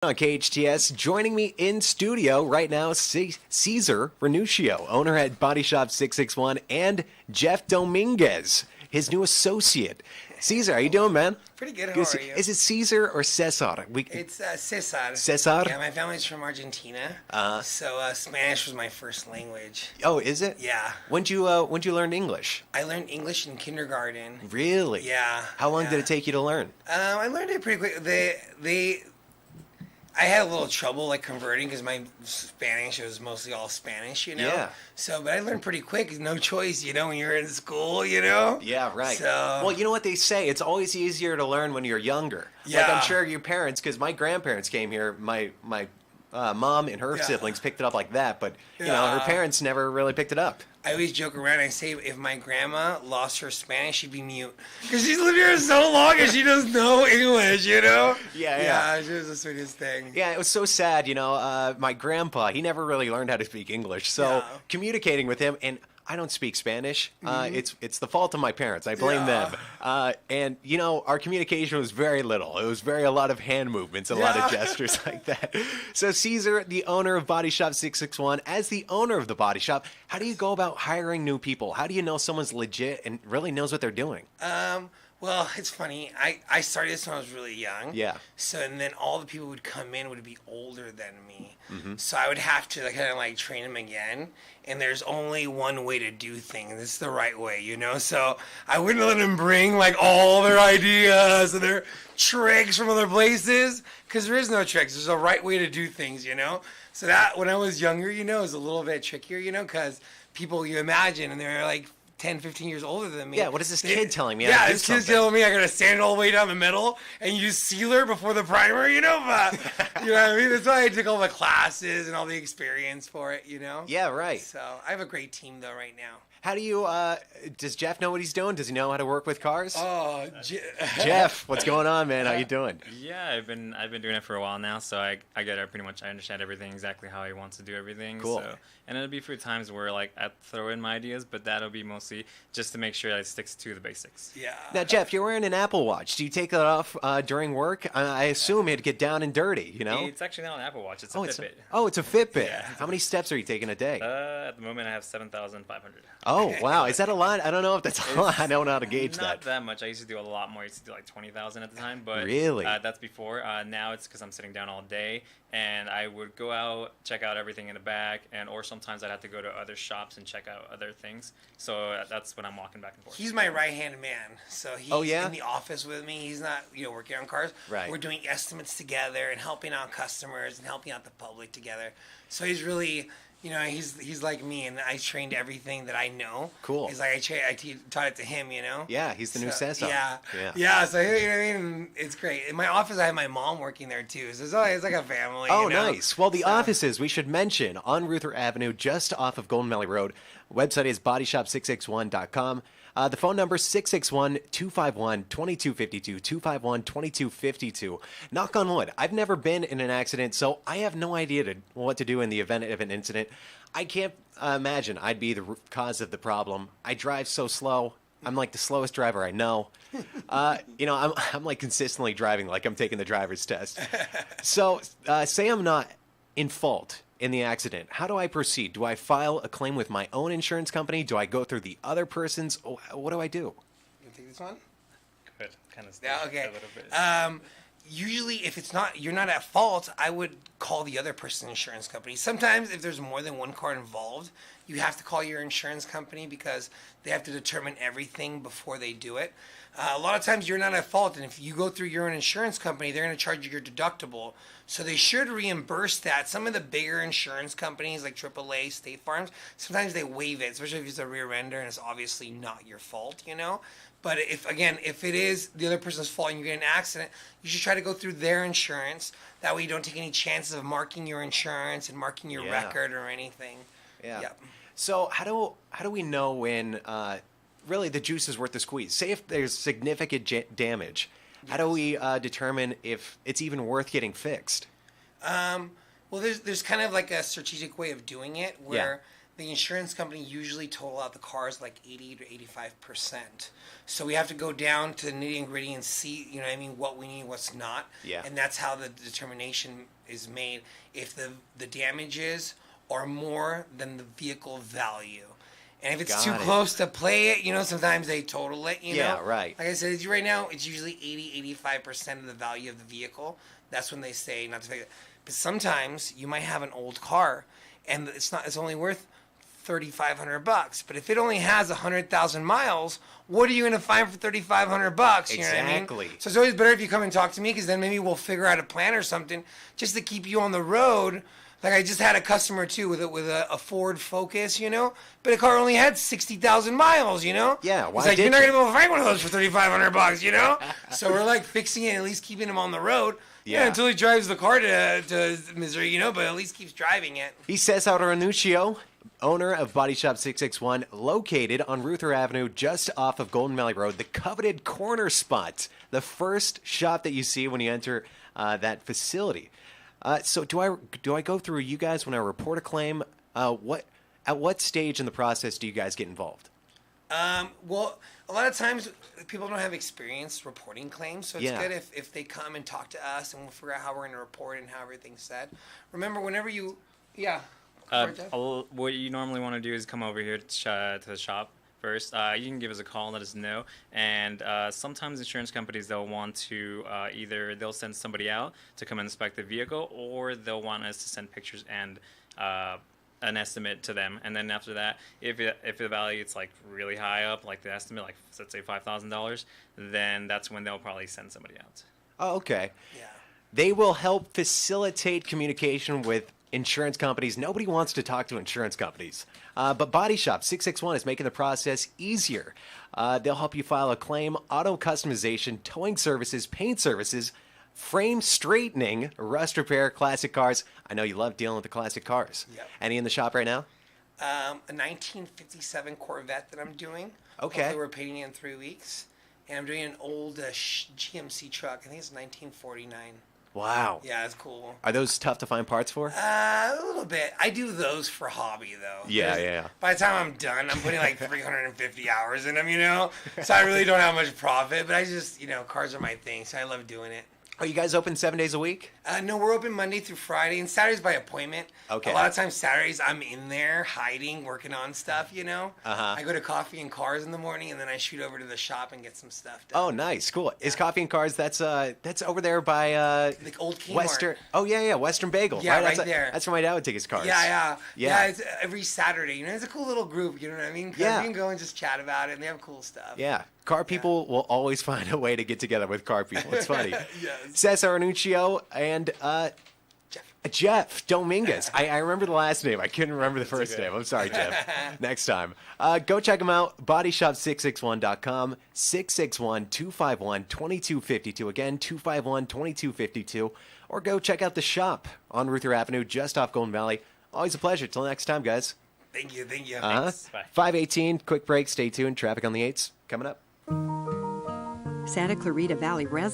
On KHTS, joining me in studio right now, Cesar Ranuschio, owner at Body Shop 661, and Jeff Dominguez, his new associate. Cesar, how you doing, man? Pretty good. How are you? Is it Cesar or Cesar? It's Cesar. Cesar? Yeah, my family's from Argentina, so Spanish was my first language. Oh, is it? Yeah. When'd you learn English? I learned English in kindergarten. Really? Yeah. How long did it take you to learn? I learned it pretty quick. I had a little trouble like converting because my Spanish was mostly all Spanish, Yeah. So, but I learned pretty quick. No choice, when you're in school, Yeah, right. So, well, you know what they say? It's always easier to learn when you're younger. Yeah. Like I'm sure your parents, because my grandparents came here, my mom and her siblings picked it up like that, but her parents never really picked it up. I always joke around. I say if my grandma lost her Spanish, she'd be mute because she's lived here so long and she does no English. Yeah, she was the sweetest thing. Yeah, it was so sad. My grandpa, he never really learned how to speak English, so communicating with him, and I don't speak Spanish. It's the fault of my parents. I blame them. And our communication was very little. It was a lot of hand movements, a lot of gestures like that. So Cesar, the owner of Body Shop 661, as the owner of the body shop, how do you go about hiring new people? How do you know someone's legit and really knows what they're doing? Well, it's funny. I started this when I was really young. Yeah. So, and then all the people who would come in would be older than me. Mm-hmm. So I would have to kind of train them again. And there's only one way to do things. It's the right way, So I wouldn't let them bring all their ideas and their tricks from other places because there is no tricks. There's a right way to do things, So that when I was younger, it was a little bit trickier, because people you imagine and they're 10, 15 years older than me. Yeah, what is this kid telling me? Yeah, this kid's telling me I gotta sand it all the way down the middle and use sealer before the primer, but you know what I mean? That's why I took all the classes and all the experience for it, Yeah, right. So I have a great team though right now. How do you, does Jeff know what he's doing? Does he know how to work with cars? Oh, Jeff, what's going on, man? How you doing? Yeah, I've been doing it for a while now, so I get it pretty much. I understand everything exactly how he wants to do everything. Cool. Oh. So, and it'll be a few times where I throw in my ideas, but that'll be mostly just to make sure that it sticks to the basics. Yeah. Now, Jeff, you're wearing an Apple Watch. Do you take that off during work? I assume it'd get down and dirty, It's actually not an Apple Watch. It's a Fitbit. It's a Fitbit. Yeah. How many steps are you taking a day? At the moment, I have 7,500. Oh, wow. Is that a lot? I don't know if that's a lot. I don't know how to gauge that. Not that much. I used to do a lot more. I used to do 20,000 at the time, but really, that's before. Now it's because I'm sitting down all day, and I would go out, check out everything in the back, or sometimes I'd have to go to other shops and check out other things. So that's when I'm walking back and forth. He's my right-hand man, so he's in the office with me. He's not, working on cars. Right. We're doing estimates together and helping out customers and helping out the public together. So he's really... he's like me, and I trained everything that I know. Cool. It's like I taught it to him, Yeah, he's the new Cesar. Yeah. So you know what I mean. It's great. In my office, I have my mom working there too, so it's like a family. Oh, nice. Well, the offices we should mention on Ruther Avenue, just off of Golden Valley Road. Website is bodyshop661.com. The phone number is 661-251-2252, 251-2252. Knock on wood. I've never been in an accident, so I have no idea what to do in the event of an incident. I can't imagine I'd be the cause of the problem. I drive so slow. I'm like the slowest driver I know. I'm like consistently driving like I'm taking the driver's test. So say I'm not in fault in the accident. How do I proceed? Do I file a claim with my own insurance company? Do I go through the other person's? What do I do? You want to take this one? Good. Kind of. Yeah. Okay. A little bit. Usually, if you're not at fault, I would call the other person's insurance company. Sometimes, if there's more than one car involved, you have to call your insurance company because they have to determine everything before they do it. A lot of times, you're not at fault, and if you go through your own insurance company, they're going to charge you your deductible. So they should reimburse that. Some of the bigger insurance companies, like AAA, State Farms, sometimes they waive it, especially if it's a rear ender and it's obviously not your fault, But if it is the other person's fault and you get in an accident, you should try to go through their insurance. That way you don't take any chances of marking your insurance and marking your record or anything. Yeah. Yep. So how do we know when really the juice is worth the squeeze? Say if there's significant damage, how do we determine if it's even worth getting fixed? Well, there's kind of like a strategic way of doing it where the insurance company usually total out the cars like 80 to 85%. So we have to go down to the nitty and gritty and see, you know what I mean, what we need, what's not. Yeah. And that's how the determination is made. If the damages are more than the vehicle value. And if it's too close to play it, you know, sometimes they total it, you know. Yeah, right. Like I said, right now, it's usually 80-85% of the value of the vehicle. That's when they say not to take it. But sometimes you might have an old car, and it's only worth $3,500. But if it only has 100,000 miles, what are you going to find for $3,500? You know what I mean? Exactly. So it's always better if you come and talk to me, because then maybe we'll figure out a plan or something just to keep you on the road. Like I just had a customer too with a Ford Focus, you know, but the car only had 60,000 miles, you know. Yeah, why He's like, did you're not you? gonna be able to find one of those for $3,500, you know. So we're like fixing it, at least keeping him on the road. Yeah. Until he drives the car to misery, you know, but at least keeps driving it. He's Cesar Ranuschio, owner of Body Shop 661, located on Ruther Avenue, just off of Golden Valley Road, the coveted corner spot, the first shop that you see when you enter that facility. So do I go through you guys when I report a claim? At what stage in the process do you guys get involved? Well, a lot of times people don't have experience reporting claims, so it's good if they come and talk to us, and we'll figure out how we're going to report and how everything's said. Remember, whenever you, what you normally want to do is come over here to the shop first. You can give us a call and let us know. And sometimes insurance companies, they'll want to either they'll send somebody out to come inspect the vehicle, or they'll want us to send pictures and an estimate to them. And then after that, if the value it's like really high up, like the estimate, like let's say $5,000, then that's when they'll probably send somebody out. Oh, okay. yeah. They will help facilitate communication with insurance companies. Nobody wants to talk to insurance companies. But Body Shop 661 is making the process easier. They'll help you file a claim, auto customization, towing services, paint services, frame straightening, rust repair, classic cars. I know you love dealing with the classic cars. Yep. Any in the shop right now? A 1957 Corvette that I'm doing. Okay. Hopefully we're painting it in 3 weeks. And I'm doing an old GMC truck. I think it's 1949. Wow. Yeah, it's cool. Are those tough to find parts for? A little bit. I do those for hobby, though. Yeah. By the time I'm done, I'm putting like 350 hours in them, you know? So I really don't have much profit, but I just, you know, cars are my thing, so I love doing it. Are you guys open 7 days a week? No, we're open Monday through Friday, and Saturdays by appointment. Okay. A lot of times Saturdays I'm in there hiding, working on stuff, you know? I go to Coffee and Cars in the morning, and then I shoot over to the shop and get some stuff done. Oh, nice, cool. Is Coffee and Cars? That's over there by The old Kmart. Western. Oh yeah, Western Bagel. Yeah, That's right there. That's where my dad would take his cars. Yeah. Yeah. It's every Saturday. You know, it's a cool little group. You know what I mean? 'Cause Yeah. we can go and just chat about it, and they have cool stuff. Yeah. Car people will always find a way to get together with car people. It's funny. Yes. Cesar Ranuschio and Jeff Dominguez. I remember the last name. I couldn't remember the first name. I'm sorry, Jeff. Next time. Go check them out. Bodyshop661.com. 661-251-2252. Again, 251-2252. Or go check out the shop on Ruther Avenue, just off Golden Valley. Always a pleasure. Till next time, guys. Thank you. Thanks. Bye. 518. Quick break. Stay tuned. Traffic on the 8s coming up. Santa Clarita Valley residents